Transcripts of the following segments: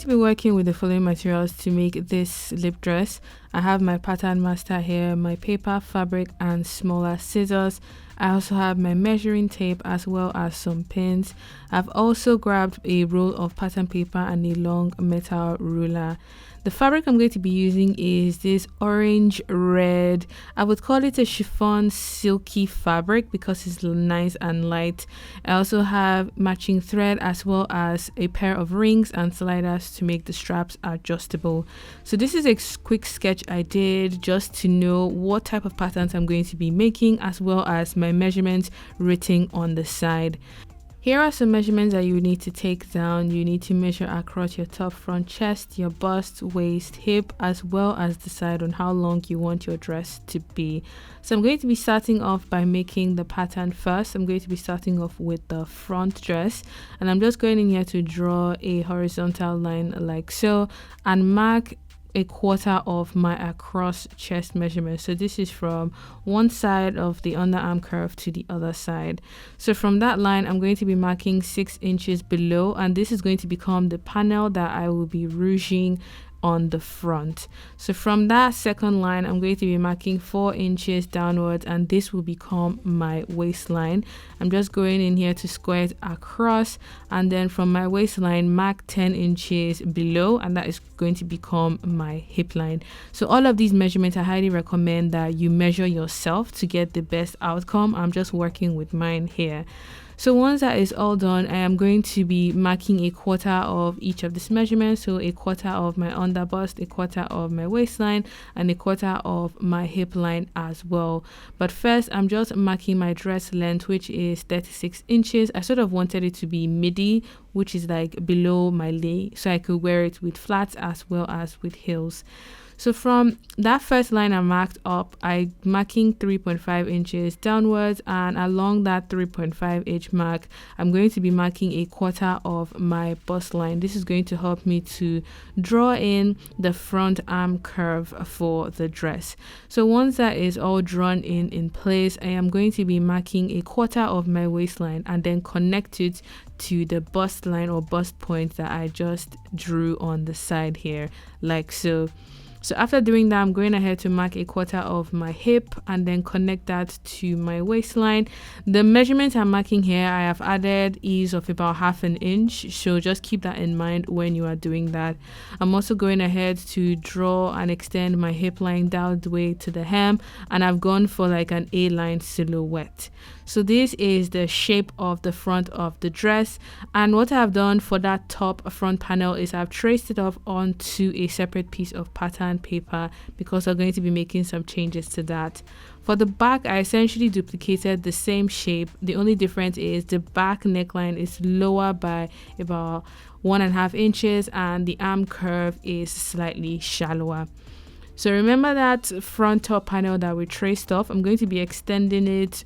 be working with the following materials to make this slip dress. I have my pattern master here, my paper, fabric, and smaller scissors. I also have my measuring tape as well as some pins. I've also grabbed a roll of pattern paper and a long metal ruler. The fabric I'm going to be using is this orange red. I would call it a chiffon silky fabric because it's nice and light. I also have matching thread as well as a pair of rings and sliders to make the straps adjustable. So this is a quick sketch I did just to know what type of patterns I'm going to be making as well as my measurements written on the side. Here are some measurements that you need to take down. You need to measure across your top, front, chest, your bust, waist, hip, as well as decide on how long you want your dress to be. So I'm going to be starting off by making the pattern first. I'm going to be starting off with the front dress, and I'm just going in here to draw a horizontal line like so and mark a quarter of my across chest measurement. So this is from one side of the underarm curve to the other side. So from that line, I'm going to be marking 6 inches below, and this is going to become the panel that I will be ruching on the front. So from that second line, I'm going to be marking 4 inches downwards, and this will become my waistline. I'm just going in here to square it across, and then from my waistline mark 10 inches below, and that is going to become my hip line. So all of these measurements, I highly recommend that you measure yourself to get the best outcome. I'm just working with mine here. So once that is all done, I am going to be marking a quarter of each of these measurements. So a quarter of my under bust, a quarter of my waistline, and a quarter of my hip line as well. But first, I'm just marking my dress length, which is 36 inches. I sort of wanted it to be midi, which is like below my leg, so I could wear it with flats as well as with heels. So from that first line I marked up, I'm marking 3.5 inches downwards, and along that 3.5 inch mark, I'm going to be marking a quarter of my bust line. This is going to help me to draw in the front arm curve for the dress. So once that is all drawn in place, I am going to be marking a quarter of my waistline and then connect it to the bust line or bust point that I just drew on the side here, like so. So after doing that, I'm going ahead to mark a quarter of my hip and then connect that to my waistline. The measurement I'm marking here, I have added ease of about 1/2 inch. So just keep that in mind when you are doing that. I'm also going ahead to draw and extend my hip line down the way to the hem, and I've gone for like an A-line silhouette. So this is the shape of the front of the dress, and what I've done for that top front panel is I've traced it off onto a separate piece of pattern paper because I'm going to be making some changes to that. For the back, I essentially duplicated the same shape. The only difference is the back neckline is lower by about 1.5 inches and the arm curve is slightly shallower. So remember that front top panel that we traced off, I'm going to be extending it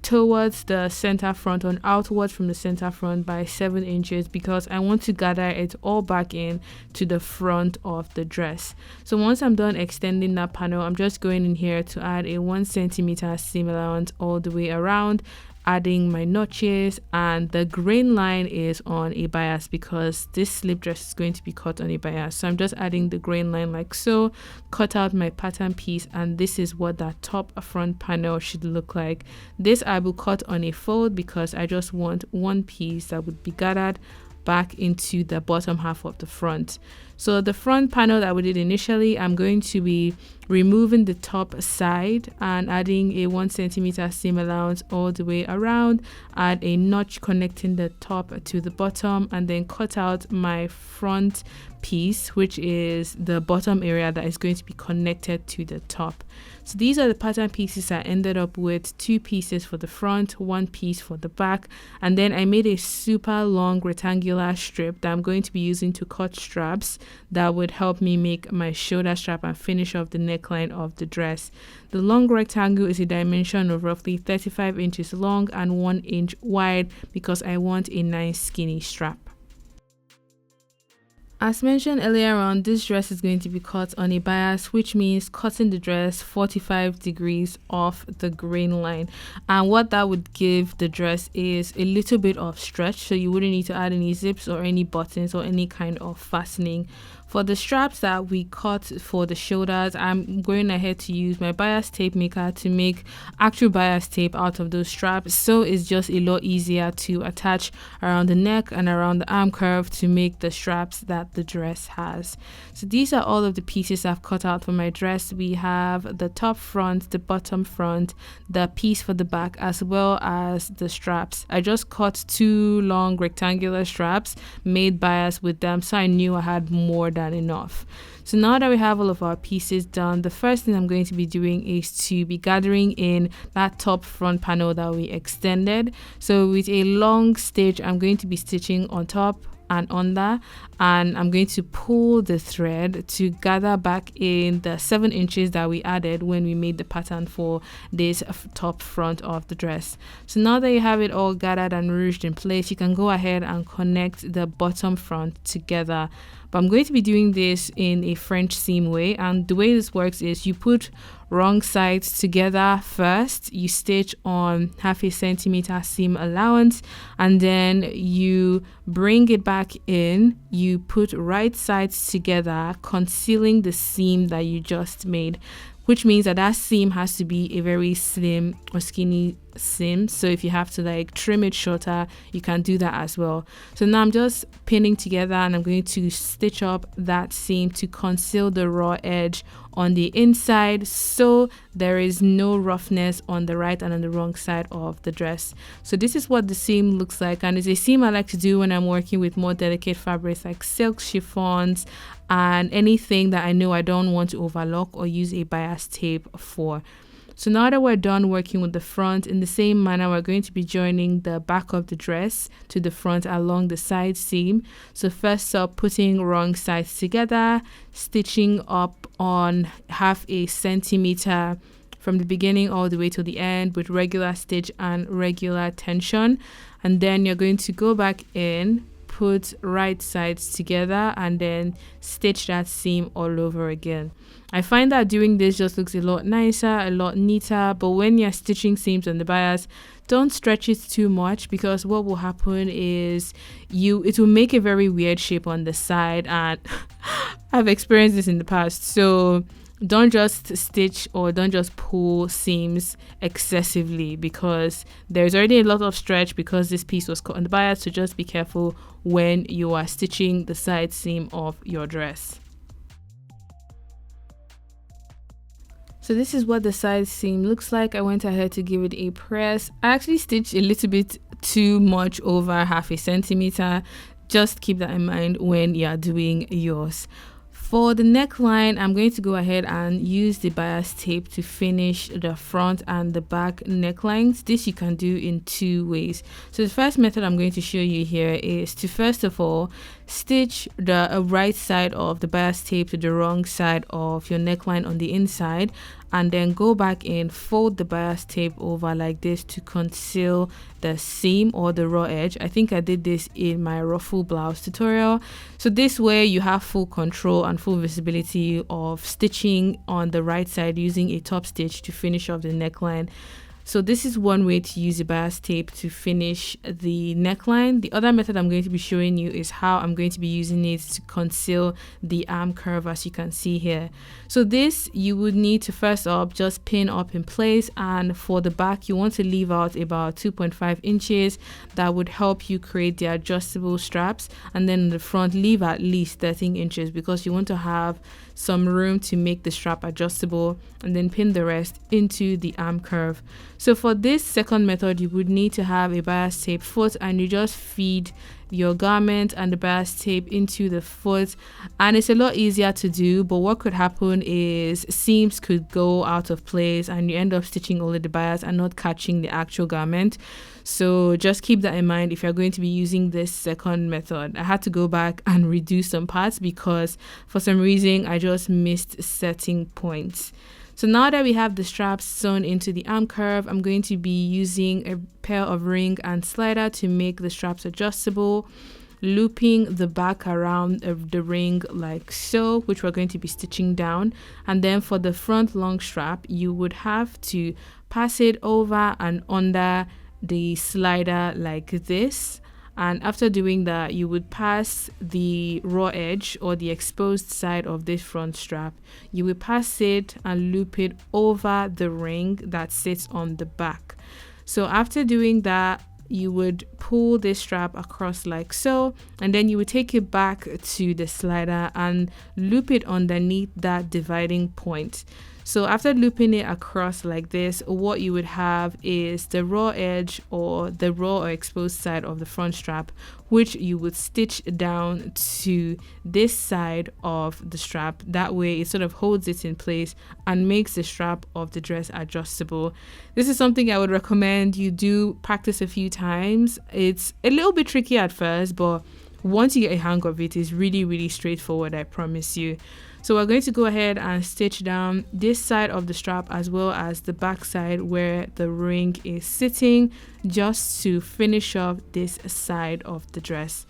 towards the center front and outwards from the center front by 7 inches because I want to gather it all back in to the front of the dress. So once I'm done extending that panel, I'm just going in here to add a 1 centimeter seam allowance all the way around, adding my notches, and the grain line is on a bias because this slip dress is going to be cut on a bias. So I'm just adding the grain line like so, cut out my pattern piece, and this is what that top front panel should look like. This I will cut on a fold because I just want one piece that would be gathered back into the bottom half of the front. So the front panel that we did initially, I'm going to be removing the top side and adding a 1 centimeter seam allowance all the way around, add a notch connecting the top to the bottom, and then cut out my front piece, which is the bottom area that is going to be connected to the top. So these are the pattern pieces I ended up with: 2 pieces for the front, 1 piece for the back, and then I made a super long rectangular strip that I'm going to be using to cut straps that would help me make my shoulder strap and finish off the neckline of the dress. The long rectangle is a dimension of roughly 35 inches long and 1 inch wide because I want a nice skinny strap. As mentioned earlier on, this dress is going to be cut on a bias, which means cutting the dress 45 degrees off the grain line. And what that would give the dress is a little bit of stretch, so you wouldn't need to add any zips or any buttons or any kind of fastening. For the straps that we cut for the shoulders, I'm going ahead to use my bias tape maker to make actual bias tape out of those straps, so it's just a lot easier to attach around the neck and around the arm curve to make the straps that the dress has. So these are all of the pieces I've cut out for my dress. We have the top front, the bottom front, the piece for the back, as well as the straps. I just cut 2 long rectangular straps, made bias with them, so I knew I had more than enough. So now that we have all of our pieces done, the first thing I'm going to be doing is to be gathering in that top front panel that we extended. So with a long stitch, I'm going to be stitching on top and under, and I'm going to pull the thread to gather back in the 7 inches that we added when we made the pattern for this top front of the dress. So now that you have it all gathered and ruched in place, you can go ahead and connect the bottom front together. But I'm going to be doing this in a French seam way, and the way this works is you put wrong sides together first, you stitch on 1/2 centimeter seam allowance, and then you bring it back in, you put right sides together, concealing the seam that you just made, which means that that seam has to be a very slim or skinny seam. So if you have to like trim it shorter, you can do that as well. So now I'm just pinning together, and I'm going to stitch up that seam to conceal the raw edge on the inside, so there is no roughness on the right and on the wrong side of the dress. So this is what the seam looks like, and it's a seam I like to do when I'm working with more delicate fabrics like silk, chiffons, and anything that I know I don't want to overlock or use a bias tape for. So now that we're done working with the front, in the same manner, we're going to be joining the back of the dress to the front along the side seam. So first up, putting wrong sides together, stitching up on 1/2 centimeter from the beginning all the way to the end with regular stitch and regular tension. And then you're going to go back in, put right sides together, and then stitch that seam all over again. I find that doing this just looks a lot nicer, a lot neater, but when you're stitching seams on the bias, don't stretch it too much, because what will happen is it will make a very weird shape on the side, and I've experienced this in the past. So don't just stitch or don't just pull seams excessively, because there's already a lot of stretch because this piece was cut on the bias. So just be careful when you are stitching the side seam of your dress. So this is what the side seam looks like. I went ahead to give it a press. I actually stitched a little bit too much over 1/2 centimeter. Just keep that in mind when you're doing yours. For the neckline, I'm going to go ahead and use the bias tape to finish the front and the back necklines. This you can do in 2 ways. So the first method I'm going to show you here is to first of all stitch the right side of the bias tape to the wrong side of your neckline on the inside, and then go back in, fold the bias tape over like this to conceal the seam or the raw edge. I think I did this in my ruffle blouse tutorial. So this way you have full control and full visibility of stitching on the right side using a top stitch to finish off the neckline. So this is one way to use the bias tape to finish the neckline. The other method I'm going to be showing you is how I'm going to be using it to conceal the arm curve, as you can see here. So this you would need to first up just pin up in place, and for the back you want to leave out about 2.5 inches. That would help you create the adjustable straps, and then in the front leave at least 13 inches because you want to have some room to make the strap adjustable, and then pin the rest into the arm curve. So for this second method, you would need to have a bias tape foot, and you just feed your garment and the bias tape into the foot, and it's a lot easier to do. But what could happen is seams could go out of place and you end up stitching only the bias and not catching the actual garment. So just keep that in mind if you're going to be using this second method. I had to go back and redo some parts because for some reason I just missed setting points. So now that we have the straps sewn into the arm curve, I'm going to be using a pair of ring and slider to make the straps adjustable. looping the back around the ring like so, which we're going to be stitching down. And then for the front long strap, you would have to pass it over and under the slider like this. And after doing that, you would pass the raw edge or the exposed side of this front strap. You will pass it and loop it over the ring that sits on the back. So after doing that, you would pull this strap across like so, and then you would take it back to the slider and loop it underneath that dividing point. So after looping it across like this, what you would have is the raw edge or the raw or exposed side of the front strap, which you would stitch down to this side of the strap. That way it sort of holds it in place and makes the strap of the dress adjustable. This is something I would recommend you do practice a few times. It's a little bit tricky at first, but once you get a hang of it, it's really straightforward, I promise you. So we're going to go ahead and stitch down this side of the strap as well as the back side where the ring is sitting, just to finish off this side of the dress.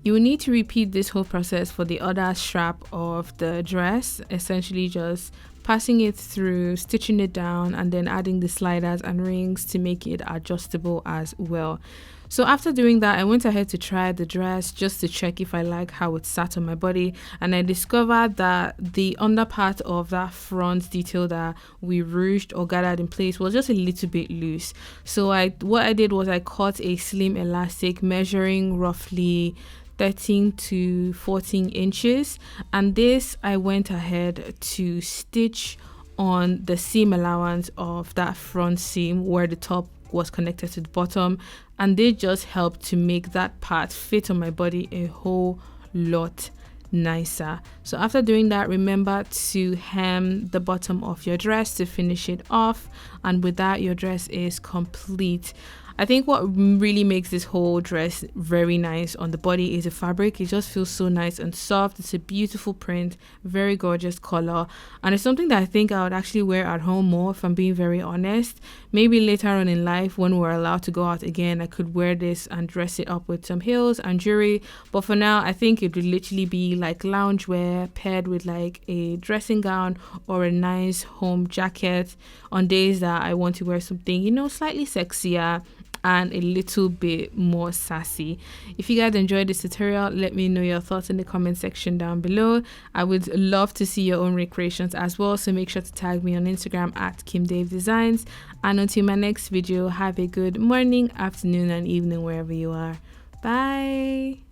You will need to repeat this whole process for the other strap of the dress, essentially just passing it through, stitching it down, and then adding the sliders and rings to make it adjustable as well. So after doing that, I went ahead to try the dress just to check if I like how it sat on my body, and I discovered that the under part of that front detail that we ruched or gathered in place was just a little bit loose. So what I did was I cut a slim elastic measuring roughly 13 to 14 inches, and this I went ahead to stitch on the seam allowance of that front seam where the top was connected to the bottom, and they just helped to make that part fit on my body a whole lot nicer. So after doing that, remember to hem the bottom of your dress to finish it off, and with that your dress is complete. I think what really makes this whole dress very nice on the body is the fabric. It just feels so nice and soft. It's a beautiful print, very gorgeous color, and it's something that I think I would actually wear at home more, if I'm being very honest. Maybe later on in life when we're allowed to go out again, I could wear this and dress it up with some heels and jewelry, but for now I think it would literally be like loungewear paired with like a dressing gown or a nice home jacket on days that I want to wear something, you know, slightly sexier and a little bit more sassy. If you guys enjoyed this tutorial, let me know your thoughts in the comment section down below. I would love to see your own recreations as well, so make sure to tag me on Instagram at KimDaveDesigns. And until my next video, have a good morning, afternoon and evening wherever you are. Bye.